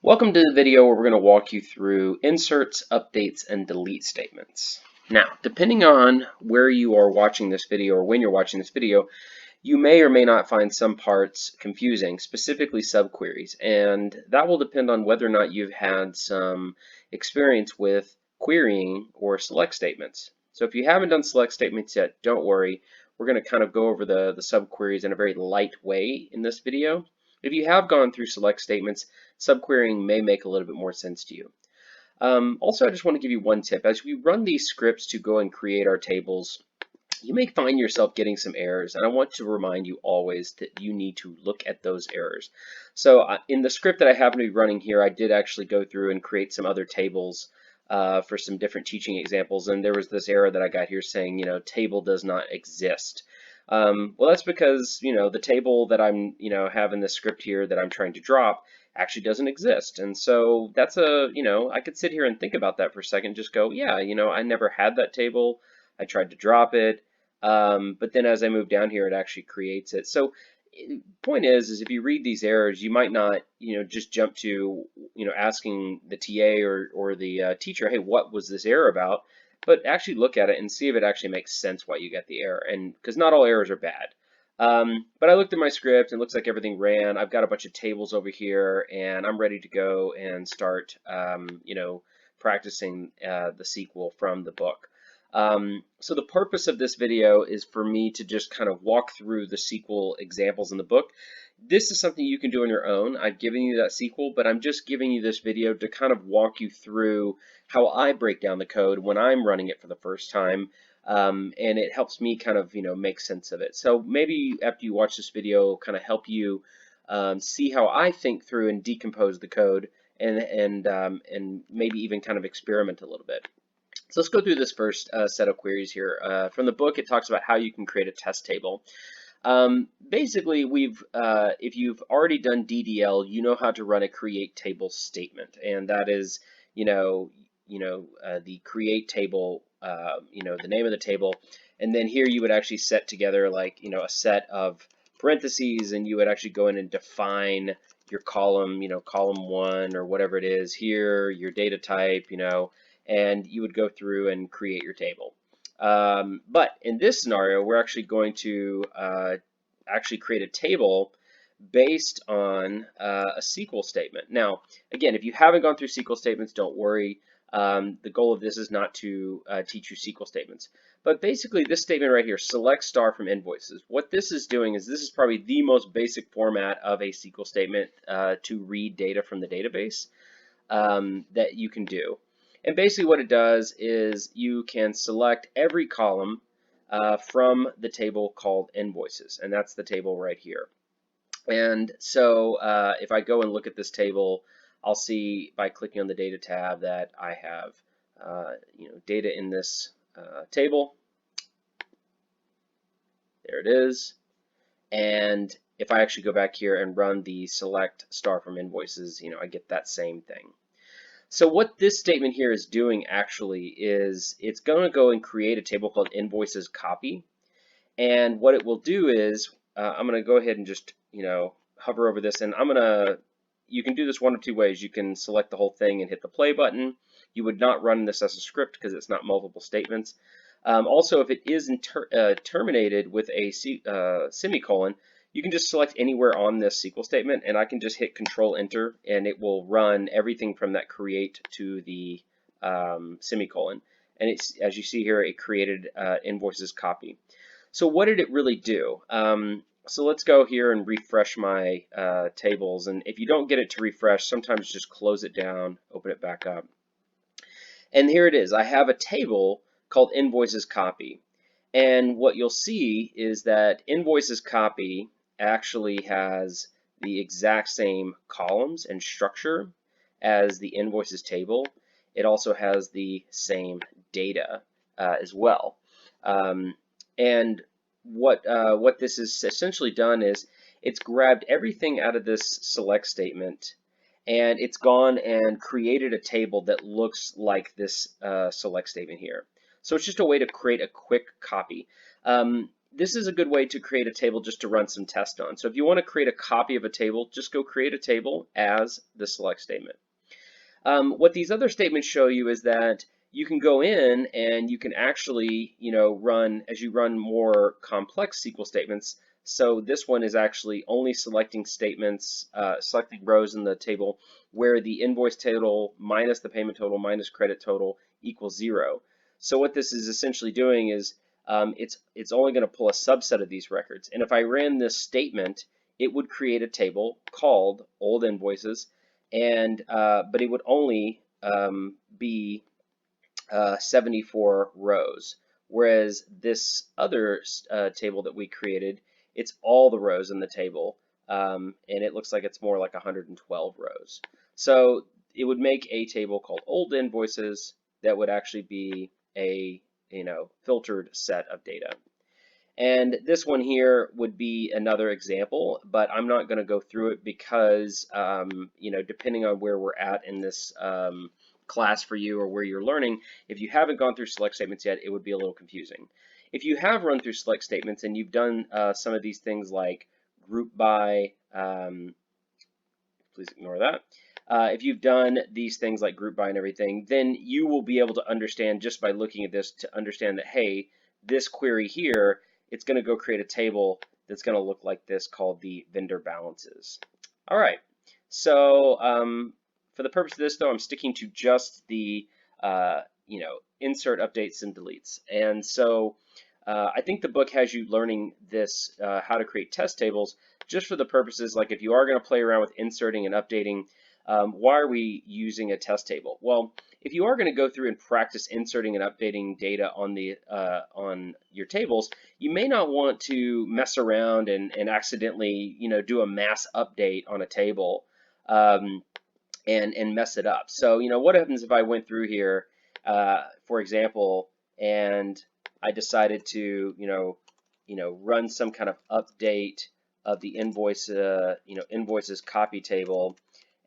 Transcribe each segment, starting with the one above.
Welcome to the video where we're going to walk you through inserts, updates, and delete statements. Now, depending on where you are watching this video or when you're watching this video, you may or may not find some parts confusing, specifically subqueries, and that will depend on whether or not you've had some experience with querying or select statements. So if you haven't done select statements yet, don't worry. We're going to kind of go over the subqueries in a very light way in this video. If you have gone through select statements, subquerying may make a little bit more sense to you. Also, I just want to give you one tip. As we run these scripts to go and create our tables, you may find yourself getting some errors, and I want to remind you always that you need to look at those errors. So in the script that I happen to be running here, I did actually go through and create some other tables for some different teaching examples, and there was this error that I got here saying, table does not exist. Well, that's because, the table that I'm, have in this script here that I'm trying to drop actually doesn't exist. And so that's I could sit here and think about that for a second, just go, yeah, I never had that table. I tried to drop it. But then as I move down here, it actually creates it. So point is if you read these errors, you might not, just jump to, asking the TA or the teacher, hey, what was this error about? But actually look at it and see if it actually makes sense why you get the error. And because not all errors are bad. But I looked at my script and it looks like everything ran. I've got a bunch of tables over here and I'm ready to go and start, practicing the SQL from the book. So the purpose of this video is for me to just kind of walk through the SQL examples in the book. This is something you can do on your own. I've given you that SQL, but I'm just giving you this video to kind of walk you through how I break down the code when I'm running it for the first time. And it helps me kind of, make sense of it. So maybe after you watch this video, kind of help you see how I think through and decompose the code and maybe even kind of experiment a little bit. So let's go through this first set of queries here. From the book, it talks about how you can create a test table. Basically, if you've already done DDL, you know how to run a create table statement, and that is, the create table, the name of the table, and then here you would actually set together like, a set of parentheses, and you would actually go in and define your column, column 1 or whatever it is here, your data type, and you would go through and create your table. But in this scenario, we're actually going to actually create a table based on a SQL statement. Now, again, if you haven't gone through SQL statements, don't worry. The goal of this is not to teach you SQL statements. But basically, this statement right here, select star from invoices. What this is doing is this is probably the most basic format of a SQL statement to read data from the database that you can do. And basically what it does is you can select every column from the table called invoices, and that's the table right here. And so if I go and look at this table, I'll see by clicking on the data tab that I have data in this table. There it is. And if I actually go back here and run the select star from invoices, I get that same thing. So what this statement here is doing actually is it's going to go and create a table called invoices copy. And what it will do is I'm going to go ahead and just, hover over this, and you can do this one of two ways. You can select the whole thing and hit the play button. You would not run this as a script because it's not multiple statements. Also, if it is terminated with a semicolon, you can just select anywhere on this SQL statement, and I can just hit Control Enter, and it will run everything from that create to the semicolon. And it's, as you see here, it created invoices copy. So what did it really do? So let's go here and refresh my tables. And if you don't get it to refresh, sometimes just close it down, open it back up. And here it is. I have a table called invoices copy. And what you'll see is that invoices copy actually has the exact same columns and structure as the invoices table. It also has the same data as well. And what this has essentially done is it's grabbed everything out of this select statement, and it's gone and created a table that looks like this select statement here. So it's just a way to create a quick copy. this is a good way to create a table just to run some tests on. So if you want to create a copy of a table, just go create a table as the select statement. What these other statements show you is that you can go in and you can actually, run, as you run more complex SQL statements. So this one is actually only selecting statements, selecting rows in the table where the invoice total minus the payment total minus credit total equals 0. So what this is essentially doing is it's only going to pull a subset of these records. And if I ran this statement, it would create a table called old invoices, and but it would only be 74 rows, whereas this other table that we created, it's all the rows in the table, and it looks like it's more like 112 rows. So it would make a table called old invoices that would actually be a filtered set of data. And this one here would be another example, but I'm not going to go through it because, depending on where we're at in this class for you or where you're learning, if you haven't gone through select statements yet, it would be a little confusing. If you have run through select statements and you've done some of these things like group by, please ignore that. If you've done these things like group by and everything, then you will be able to understand just by looking at this to understand that, hey, this query here, it's going to go create a table that's going to look like this called the vendor balances. All right, so for the purpose of this, though, I'm sticking to just the insert, updates, and deletes. And so I think the book has you learning this, how to create test tables, just for the purposes, like if you are going to play around with inserting and updating, why are we using a test table? Well, if you are going to go through and practice inserting and updating data on your tables, you may not want to mess around and accidentally do a mass update on a table and mess it up. So what happens if I went through here, for example, and I decided to run some kind of update of the invoice invoices copy table,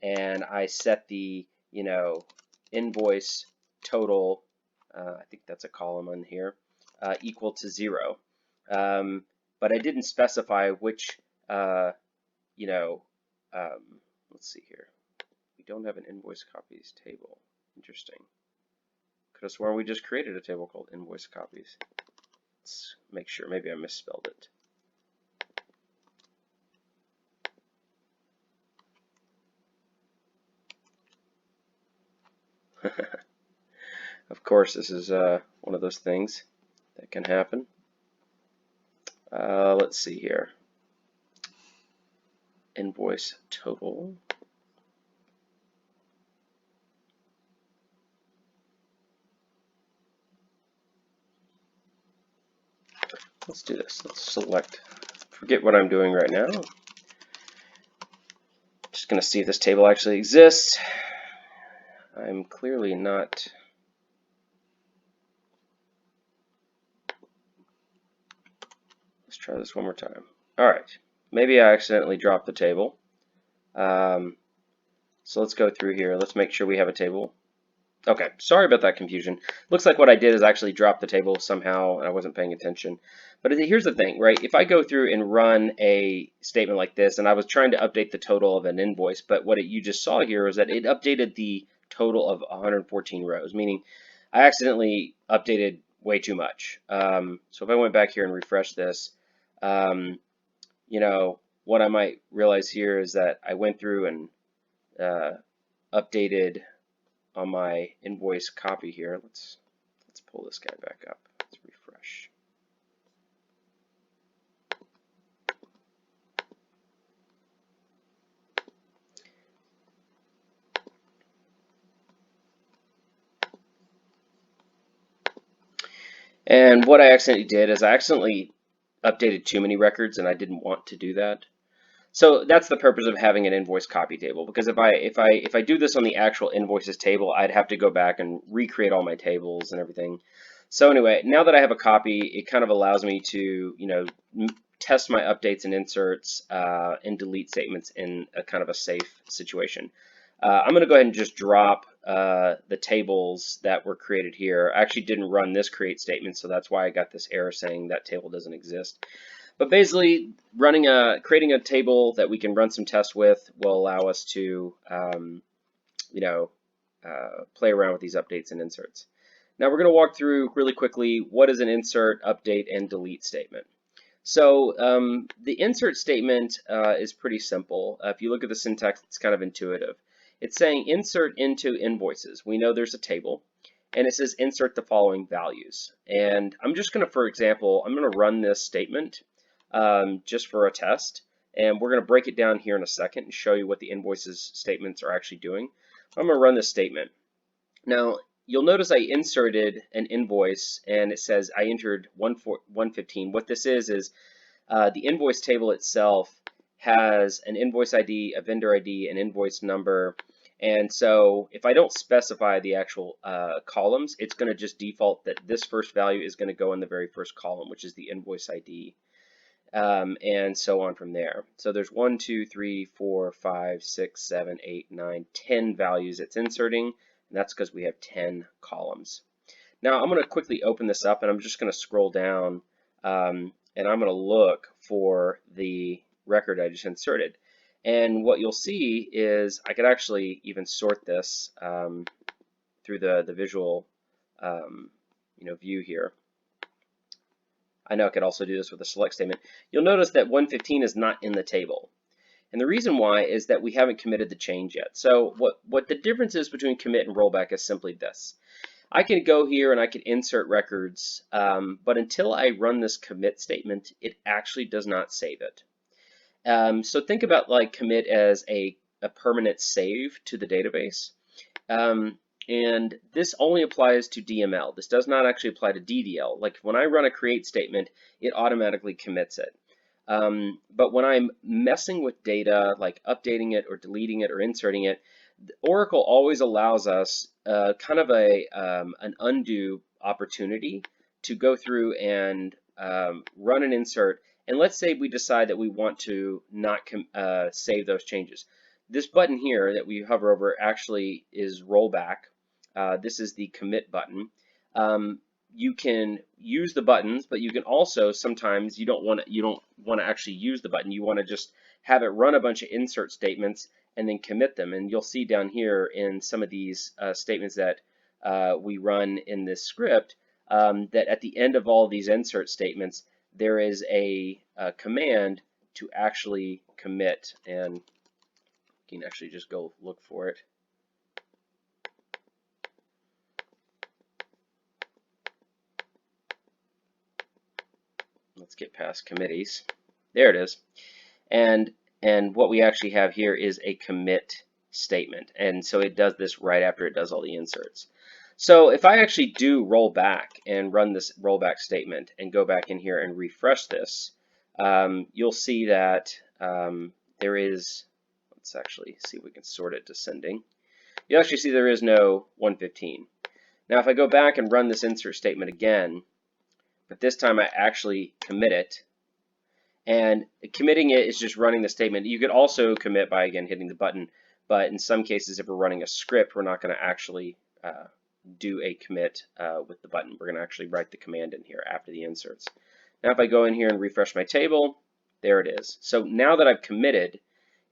and I set the invoice total, I think that's a column on here, equal to 0. But I didn't specify which, let's see here. We don't have an invoice copies table. Interesting. Could have sworn we just created a table called invoice copies. Let's make sure. Maybe I misspelled it. Of course, this is one of those things that can happen. Let's see here. Invoice total. Let's do this. Let's select. Forget what I'm doing right now. Just going to see if this table actually exists. I'm clearly not. Let's try this one more time. All right. Maybe I accidentally dropped the table. So let's go through here. Let's make sure we have a table. Okay, sorry about that confusion. Looks like what I did is actually drop the table somehow and I wasn't paying attention. But here's the thing, right? If I go through and run a statement like this, and I was trying to update the total of an invoice, but what you just saw here is that it updated the total of 114 rows, meaning I accidentally updated way too much. So if I went back here and refreshed this, what I might realize here is that I went through and updated on my invoice copy here. Let's pull this guy back up. Let's refresh. And what I accidentally did is I accidentally updated too many records, and I didn't want to do that. So that's the purpose of having an invoice copy table, because if I do this on the actual invoices table, I'd have to go back and recreate all my tables and everything. So anyway, now that I have a copy, it kind of allows me to test my updates and inserts and delete statements in a kind of a safe situation. I'm going to go ahead and just drop the tables that were created here. I actually didn't run this create statement, so that's why I got this error saying that table doesn't exist. But basically, creating a table that we can run some tests with will allow us to, play around with these updates and inserts. Now we're going to walk through really quickly what is an insert, update, and delete statement. So the insert statement is pretty simple. If you look at the syntax, it's kind of intuitive. It's saying insert into invoices. We know there's a table, and it says insert the following values. And I'm just going to, for example, I'm going to run this statement just for a test, and we're going to break it down here in a second and show you what the invoices statements are actually doing. I'm going to run this statement. Now, you'll notice I inserted an invoice, and it says I entered 115. What this is the invoice table itself has an invoice ID, a vendor ID, an invoice number, and so if I don't specify the actual columns, it's going to just default that this first value is going to go in the very first column, which is the invoice ID, and so on from there. So there's 1, 2, 3, 4, 5, 6, 7, 8, 9, 10 values it's inserting, and that's because we have 10 columns. Now I'm going to quickly open this up, and I'm just going to scroll down, and I'm going to look for the record I just inserted. And what you'll see is I could actually even sort this through the visual view here. I know I could also do this with a select statement. You'll notice that 115 is not in the table. And the reason why is that we haven't committed the change yet. So what the difference is between commit and rollback is simply this. I can go here and I can insert records, but until I run this commit statement, it actually does not save it. So think about like commit as a permanent save to the database. And this only applies to DML. This does not actually apply to DDL. Like when I run a create statement, it automatically commits it. But when I'm messing with data, like updating it or deleting it or inserting it, Oracle always allows us kind of an undo opportunity to go through and run an insert. And let's say we decide that we want to not save those changes. This button here that we hover over actually is rollback. This is the commit button. You can use the buttons, but you can also sometimes you don't want to actually use the button. You want to just have it run a bunch of insert statements and then commit them. And you'll see down here in some of these statements that we run in this script that at the end of all these insert statements, there is a command to actually commit. And you can actually just go look for it. Let's get past committees. There it is. And what we actually have here is a commit statement. And so it does this right after it does all the inserts. So if I actually do roll back and run this rollback statement and go back in here and refresh this, you'll see that there is, let's actually see if we can sort it descending. You'll actually see there is no 115. Now if I go back and run this insert statement again, but this time I actually commit it, and committing it is just running the statement. You could also commit by, again, hitting the button, but in some cases, if we're running a script, we're not going to actually do a commit with the button. We're going to actually write the command in here after the inserts. Now, if I go in here and refresh my table, there it is. So now that I've committed,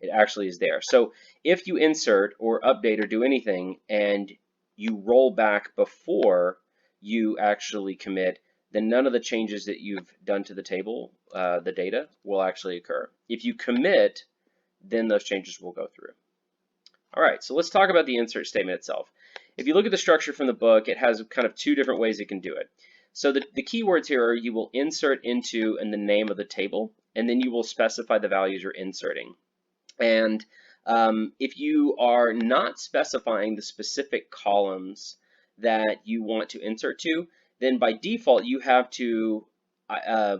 it actually is there. So if you insert or update or do anything and you roll back before you actually commit, then none of the changes that you've done to the table, the data, will actually occur. If you commit, then those changes will go through. All right, so let's talk about the insert statement itself. If you look at the structure from the book, it has kind of two different ways it can do it. So the keywords here are you will insert into and the name of the table, and then you will specify the values you're inserting. And if you are not specifying the specific columns that you want to insert to, then by default you have to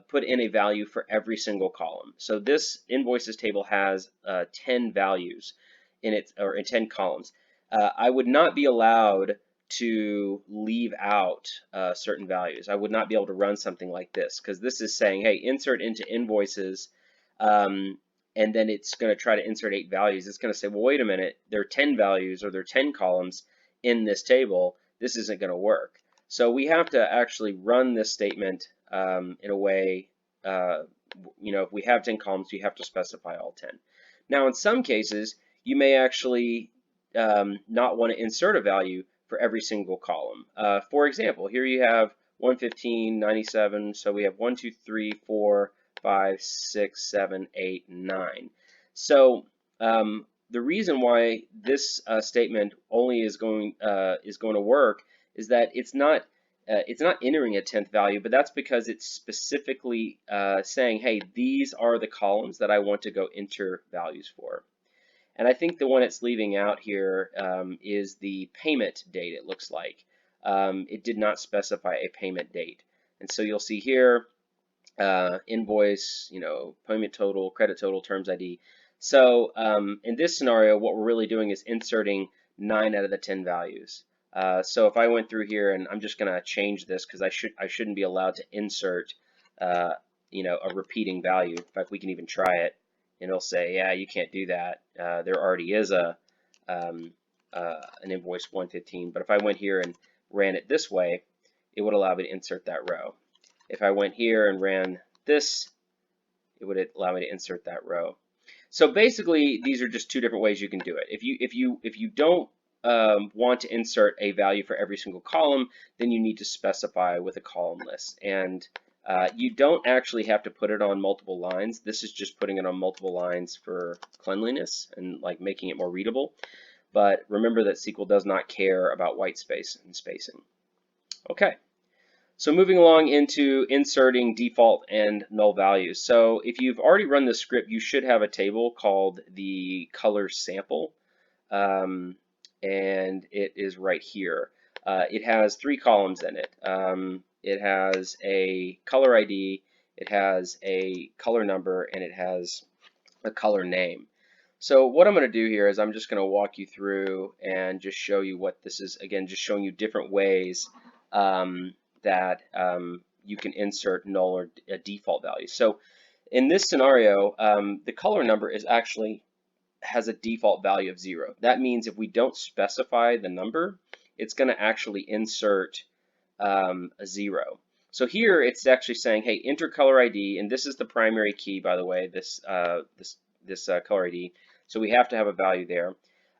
put in a value for every single column. So this invoices table has 10 values in it, or in 10 columns. I would not be allowed to leave out certain values. I would not be able to run something like this because this is saying, hey, insert into invoices, and and then it's going to try to insert 8 values, it's going to say, well, wait a minute, there are 10 values or there are 10 columns in this table. This isn't going to work. So we have to actually run this statement in a way, if we have 10 columns, you have to specify all 10. Now, in some cases, you may actually not want to insert a value for every single column. For example, here you have 115, 97, so we have 1, 2, 3, 4, 5, 6, 7, 8, 9. So the reason why this statement only is going to work is that it's not entering a 10th value, but that's because it's specifically saying, hey, these are the columns that I want to go enter values for. And I think the one it's leaving out here is the payment date, it looks like. It did not specify a payment date. And so you'll see here, invoice, payment total, credit total, terms ID. So in this scenario, what we're really doing is inserting 9 out of the 10 values. So if I went through here, and I'm just going to change this because I shouldn't be allowed to insert a repeating value. In fact, we can even try it, and it'll say, yeah, you can't do that. There already is an invoice 115. But if I went here and ran it this way, it would allow me to insert that row. If I went here and ran this, it would allow me to insert that row. So basically, these are just two different ways you can do it. If you don't want to insert a value for every single column, then you need to specify with a column list. And you don't actually have to put it on multiple lines. This is just putting it on multiple lines for cleanliness and like making it more readable. But remember that SQL does not care about white space and spacing. Okay. So moving along into inserting default and null values. So if you've already run this script, you should have a table called the color sample, and it is right here. It has 3 columns in it. It has a color ID, it has a color number, and it has a color name. So what I'm going to do here is I'm just going to walk you through and just show you what this is. Again, just showing you different ways that you can insert null or a default value. So in this scenario, the color number has a default value of 0. That means if we don't specify the number, it's going to actually insert a 0. So here it's actually saying, hey, enter color ID, and this is the primary key, by the way, this color ID. So we have to have a value there.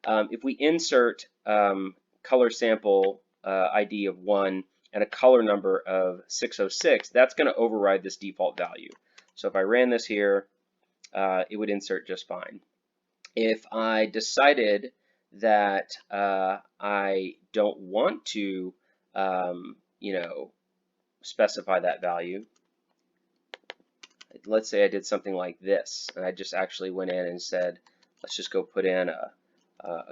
If we insert color sample ID of 1 and a color number of 606, that's going to override this default value. So if I ran this here, it would insert just fine. If I decided that I don't want to, specify that value, let's say I did something like this, and I just actually went in and said, let's just go put in a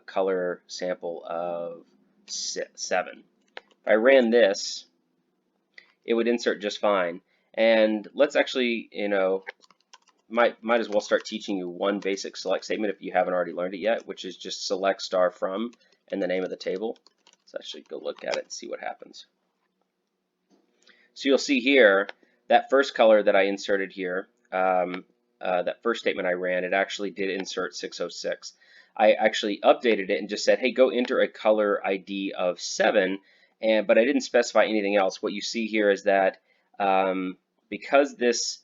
color sample of 7. If I ran this, it would insert just fine. And let's actually, might as well start teaching you one basic select statement if you haven't already learned it yet, which is just select star from and the name of the table. Let's actually go look at it and see what happens. So you'll see here that first color that I inserted here, that first statement I ran, it actually did insert 606. I actually updated it and just said, hey, go enter a color ID of 7, but I didn't specify anything else. What you see here is that because this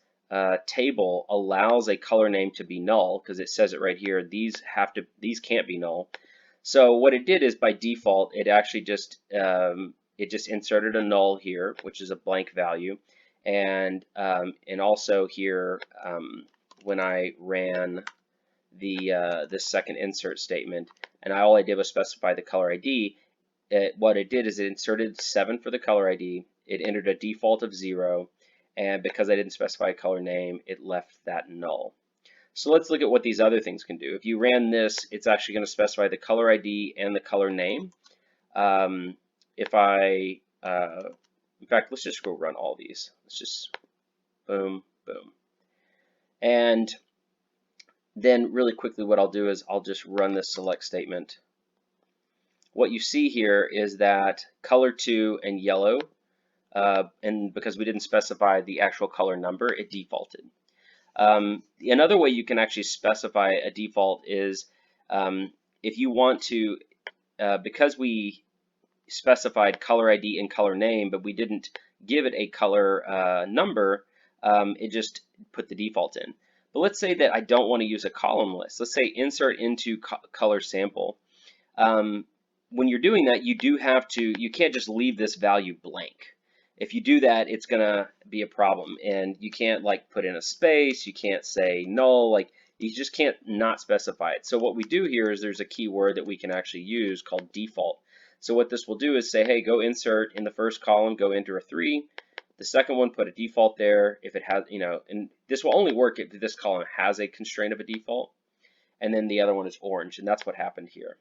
table allows a color name to be null, because it says it right here, these can't be null. So what it did is by default, it actually just inserted a null here, which is a blank value, and also here when I ran the second insert statement, and all I did was specify the color ID. What it did is it inserted 7 for the color ID. It entered a default of 0, and because I didn't specify a color name, it left that null. So let's look at what these other things can do. If you ran this, it's actually going to specify the color ID and the color name. If I, in fact, let's just go run all these. Let's just boom, boom. And then really quickly what I'll do is I'll just run this select statement. What you see here is that color 2 and yellow, and because we didn't specify the actual color number, it defaulted. Another way you can actually specify a default is if you want to, because we specified color ID and color name, but we didn't give it a color number, it just put the default in. But let's say that I don't want to use a column list. Let's say insert into color sample. When you're doing that, you can't just leave this value blank. If you do that, it's gonna be a problem, and you can't like put in a space, you can't say null, like you just can't not specify it. So what we do here is there's a keyword that we can actually use called default. So what this will do is say, hey, go insert in the first column, go enter a 3. The second one, put a default there if it has, and this will only work if this column has a constraint of a default. And then the other one is orange, and that's what happened here.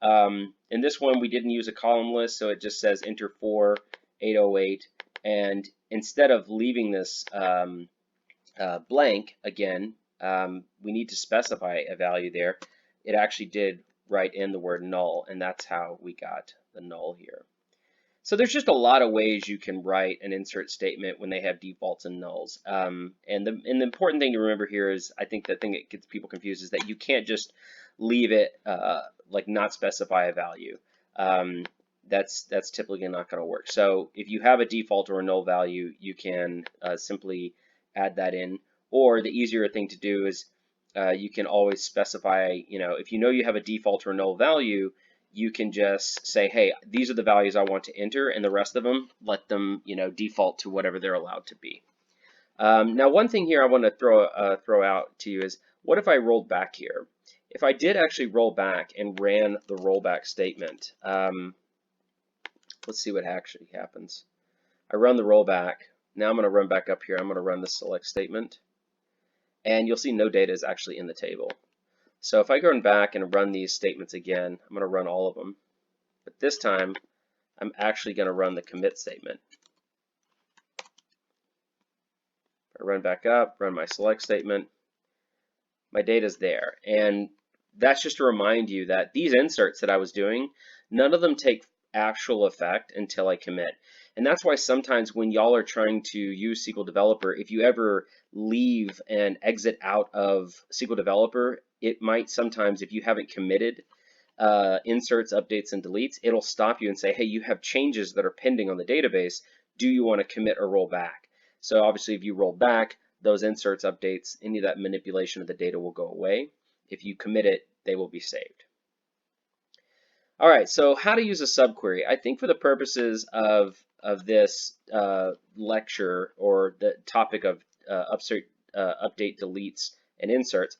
In this one, we didn't use a column list, so it just says enter 4, 808, and instead of leaving this blank again, we need to specify a value there. It actually did write in the word null, and that's how we got the null here. So there's just a lot of ways you can write an insert statement when they have defaults and nulls. And the important thing to remember here is, I think the thing that gets people confused is that you can't just leave it like not specify a value. That's typically not going to work. So if you have a default or a null value, you can simply add that in. Or the easier thing to do is you can always specify, if you know you have a default or null value, you can just say, hey, these are the values I want to enter, and the rest of them, let them, default to whatever they're allowed to be. Now, one thing here I want to throw out to you is, what if I rolled back here? If I did actually roll back and ran the rollback statement, let's see what actually happens. I run the rollback. Now I'm going to run back up here. I'm going to run the select statement, and you'll see no data is actually in the table. So if I go back and run these statements again, I'm going to run all of them. But this time, I'm actually going to run the commit statement. I run back up, run my select statement. My data's there. And that's just to remind you that these inserts that I was doing, none of them take actual effect until I commit. And that's why sometimes when y'all are trying to use SQL Developer, if you ever leave and exit out of SQL Developer, it might sometimes, if you haven't committed inserts, updates, and deletes, it'll stop you and say, hey, you have changes that are pending on the database. Do you want to commit or roll back? So obviously, if you roll back, those inserts, updates, any of that manipulation of the data will go away. If you commit it, they will be saved. All right, so how to use a subquery. I think for the purposes of this lecture, or the topic of update, deletes, and inserts,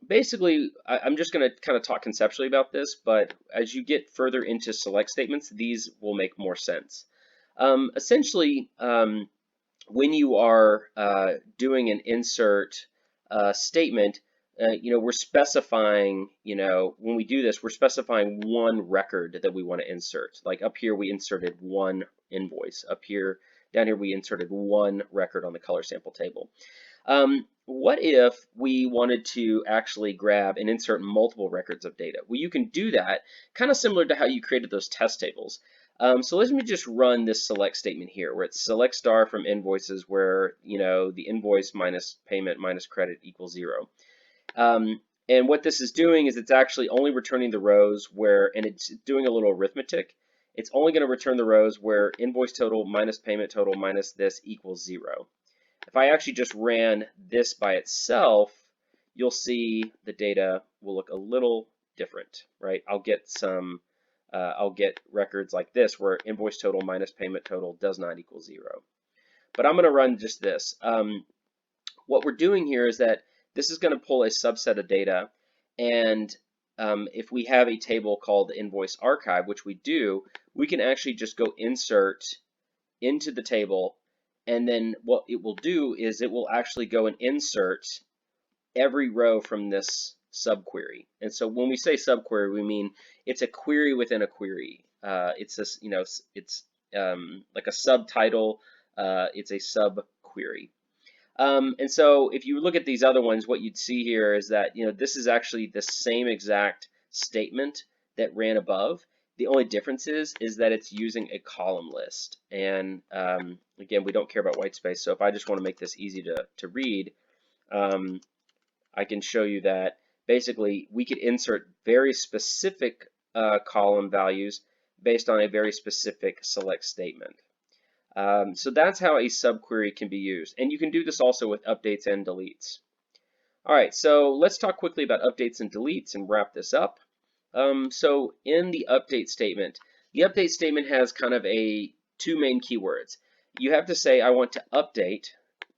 basically, I'm just going to kind of talk conceptually about this, but as you get further into select statements, these will make more sense. Essentially, when you are doing an insert statement, we're specifying, when we do this, we're specifying one record that we want to insert. Like up here, we inserted one invoice. Up here, down here, we inserted one record on the color sample table. What if we wanted to actually grab and insert multiple records of data? Well, you can do that kind of similar to how you created those test tables. So let me just run this select statement here, where it's select star from invoices, where the invoice minus payment minus credit equals 0. And what this is doing is it's actually only returning the rows where, and it's doing a little arithmetic. It's only going to return the rows where invoice total minus payment total minus this equals 0. If I actually just ran this by itself, you'll see the data will look a little different, right? I'll get records like this where invoice total minus payment total does not equal 0. But I'm going to run just this. What we're doing here is that this is going to pull a subset of data, and if we have a table called invoice archive, which we do, we can actually just go insert into the table, and then what it will do is it will actually go and insert every row from this subquery. And so when we say subquery, we mean it's a query within a query. It's this, it's like a subtitle. It's a subquery. And so if you look at these other ones, what you'd see here is that this is actually the same exact statement that ran above. The only difference is that it's using a column list. And again, we don't care about white space. So if I just want to make this easy to read, I can show you that basically we could insert very specific column values based on a very specific select statement. So that's how a subquery can be used. And you can do this also with updates and deletes. All right, so let's talk quickly about updates and deletes and wrap this up. So in the update statement has kind of two main keywords. You have to say, I want to update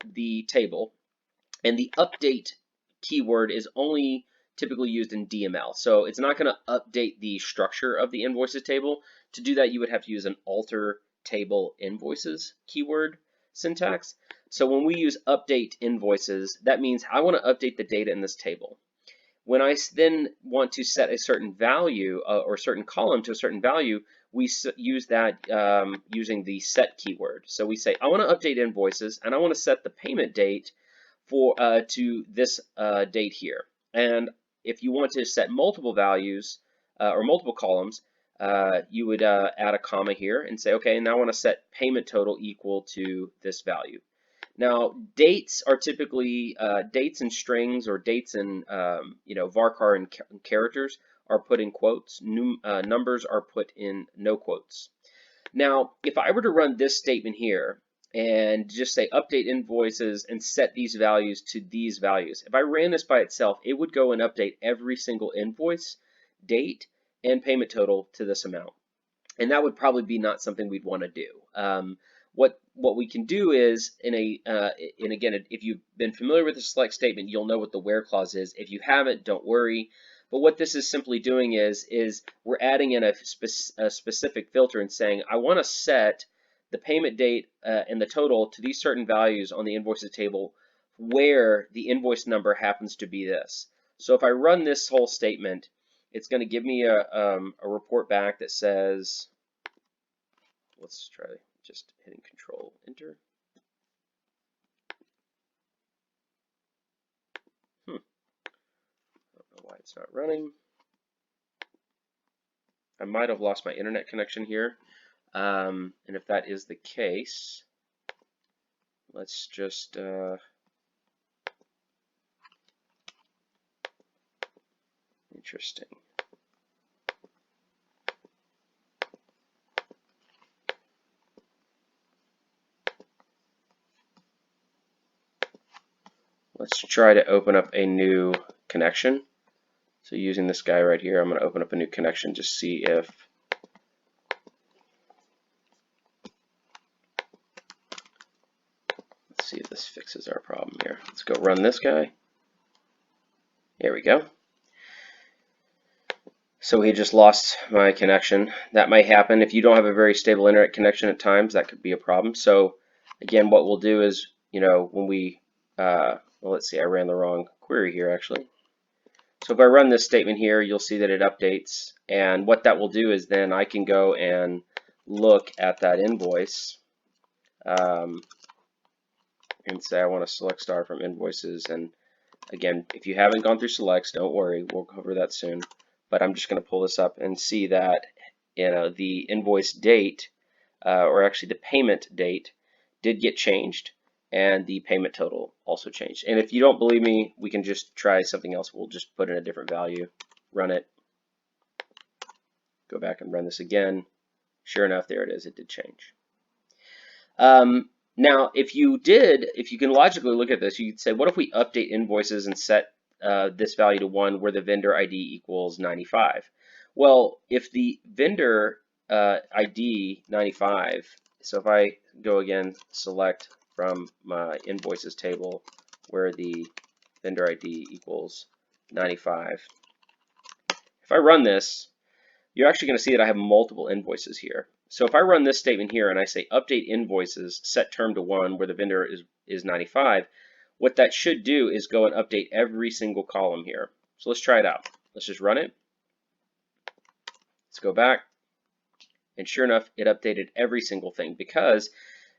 the table, and the update keyword is only typically used in DML. So it's not going to update the structure of the invoices table. To do that, you would have to use an alter table invoices keyword syntax. So when we use update invoices, that means I want to update the data in this table. When I then want to set a certain value or certain column to a certain value, we use that using the set keyword. So we say, I want to update invoices, and I want to set the payment date for to this date here. And if you want to set multiple values or multiple columns, you would add a comma here and say, okay, now I want to set payment total equal to this value. Now, dates are typically dates and strings, or dates and varchar and characters are put in quotes. Numbers are put in no quotes. Now, if I were to run this statement here and just say update invoices and set these values to these values, if I ran this by itself, it would go and update every single invoice, date, and payment total to this amount. And that would probably be not something we'd want to do. What we can do is, and again, if you've been familiar with the select statement, you'll know what the where clause is. If you haven't, don't worry. But what this is simply doing is we're adding in a specific filter and saying, I want to set the payment date and the total to these certain values on the invoices table where the invoice number happens to be this. So if I run this whole statement, it's going to give me a report back that says, let's try just hitting Control Enter. I don't know why it's not running. I might have lost my internet connection here. And if that is the case, let's just interesting. Let's try to open up a new connection. So using this guy right here, I'm going to open up a new connection, just see if this fixes our problem here. Let's go run this guy. Here we go. So he just lost my connection. That might happen if you don't have a very stable internet connection at times. That could be a problem. So again, what we'll do is, when we well, let's see, I ran the wrong query here actually. So if I run this statement here, you'll see that it updates, and what that will do is then I can go and look at that invoice and say I want to select star from invoices. And again, if you haven't gone through selects, don't worry, we'll cover that soon. But I'm just going to pull this up and see that the invoice date, or actually the payment date, did get changed, and the payment total also changed. And if you don't believe me, we can just try something else. We'll just put in a different value, run it, go back and run this again. Sure enough, there it is. It did change. Now, if you can logically look at this, you could say, what if we update invoices and set this value to 1 where the vendor ID equals 95? Well, if the vendor ID 95, so if I go again, select from my invoices table where the vendor ID equals 95, if I run this, you're actually going to see that I have multiple invoices here. So if I run this statement here and I say update invoices, set term to 1 where the vendor is 95, what that should do is go and update every single column here. So let's try it out. Let's just run it. Let's go back. And sure enough, it updated every single thing because,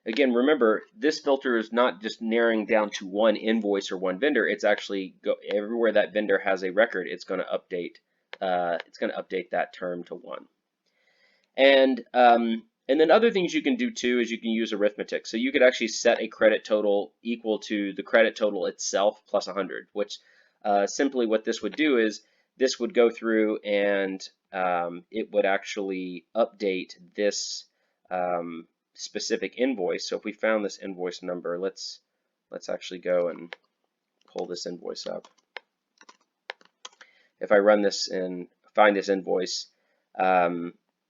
again, remember, this filter is not just narrowing down to one invoice or one vendor. It's actually everywhere that vendor has a record, it's going to update. It's going to update that term to 1. And And then other things you can do too is you can use arithmetic. So you could actually set a credit total equal to the credit total itself plus 100, which simply what this would do is this would go through and it would actually update this specific invoice. So if we found this invoice number, let's actually go and pull this invoice up. If I run this and find this invoice,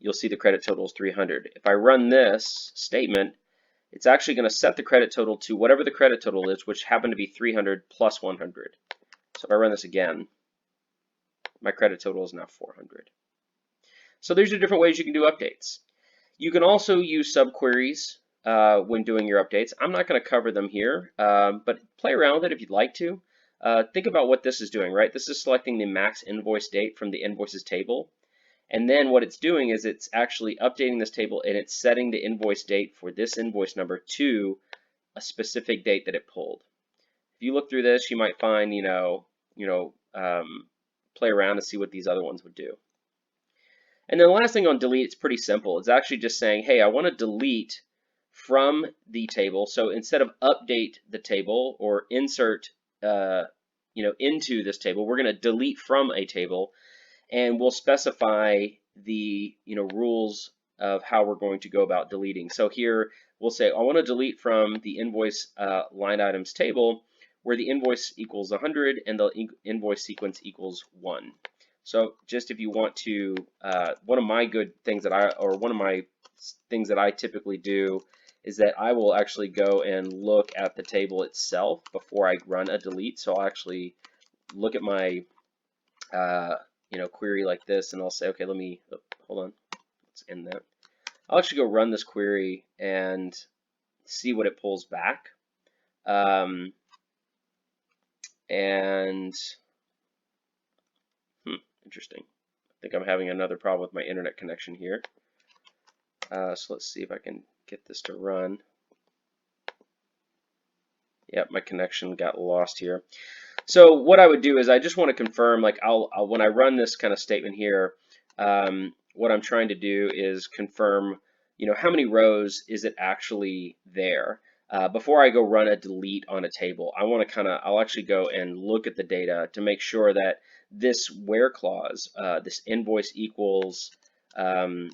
you'll see the credit total is 300. If I run this statement, it's actually going to set the credit total to whatever the credit total is, which happened to be 300 plus 100. So if I run this again, my credit total is now 400. So these are different ways you can do updates. You can also use subqueries when doing your updates. I'm not going to cover them here, but play around with it if you'd like to. Think about what this is doing, right? This is selecting the max invoice date from the invoices table. And then what it's doing is it's actually updating this table and it's setting the invoice date for this invoice number to a specific date that it pulled. If you look through this, you might find, play around to see what these other ones would do. And then the last thing on delete, it's pretty simple. It's actually just saying, hey, I want to delete from the table. So instead of update the table or insert, into this table, we're going to delete from a table. And we'll specify the rules of how we're going to go about deleting. So here we'll say I want to delete from the invoice line items table where the invoice equals 100 and the invoice sequence equals 1. So just if you want to, one of my things that I typically do is that I will actually go and look at the table itself before I run a delete. So I'll actually look at my query like this, and I'll say, okay, hold on, let's end that. I'll actually go run this query and see what it pulls back. Interesting. I think I'm having another problem with my internet connection here. So let's see if I can get this to run. Yep, my connection got lost here. So what I would do is I just want to confirm, like when I run this kind of statement here, what I'm trying to do is confirm, how many rows is it actually there. Before I go run a delete on a table, I'll actually go and look at the data to make sure that this where clause, this invoice equals, so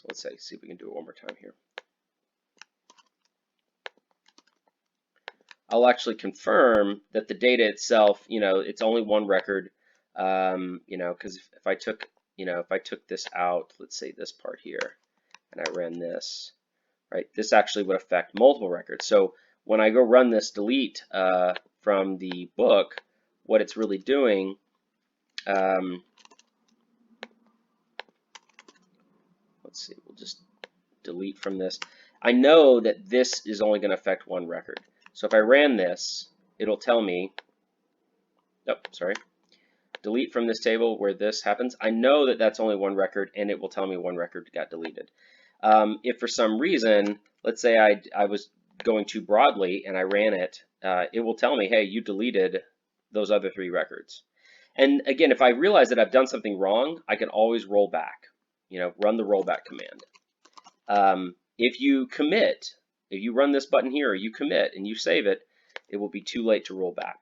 let's see if we can do it one more time here. I'll actually confirm that the data itself, it's only one record, because if I took this out, let's say this part here, and I ran this, right, this actually would affect multiple records. So when I go run this delete from the book, what it's really doing, let's see, we'll just delete from this. I know that this is only going to affect one record. So if I ran this, it'll tell me, delete from this table where this happens. I know that that's only one record, and it will tell me one record got deleted. If for some reason, let's say I was going too broadly and I ran it, it will tell me, hey, you deleted those other 3 records. And again, if I realize that I've done something wrong, I can always roll back, run the rollback command. If you commit, if you run this button here, or you commit and you save it, it will be too late to roll back.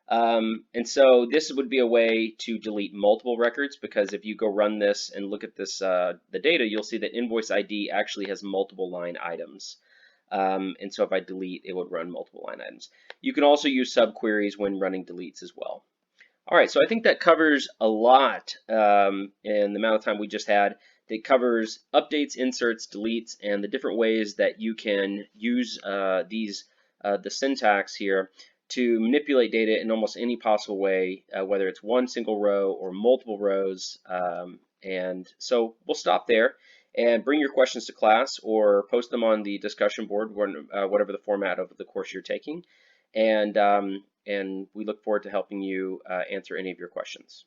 And so this would be a way to delete multiple records, because if you go run this and look at this, the data, you'll see that invoice ID actually has multiple line items. And so if I delete, it would run multiple line items. You can also use subqueries when running deletes as well. All right, so I think that covers a lot in the amount of time we just had. It covers updates, inserts, deletes, and the different ways that you can use the syntax here to manipulate data in almost any possible way, whether it's one single row or multiple rows. And so we'll stop there and bring your questions to class or post them on the discussion board, whatever the format of the course you're taking. And we look forward to helping you answer any of your questions.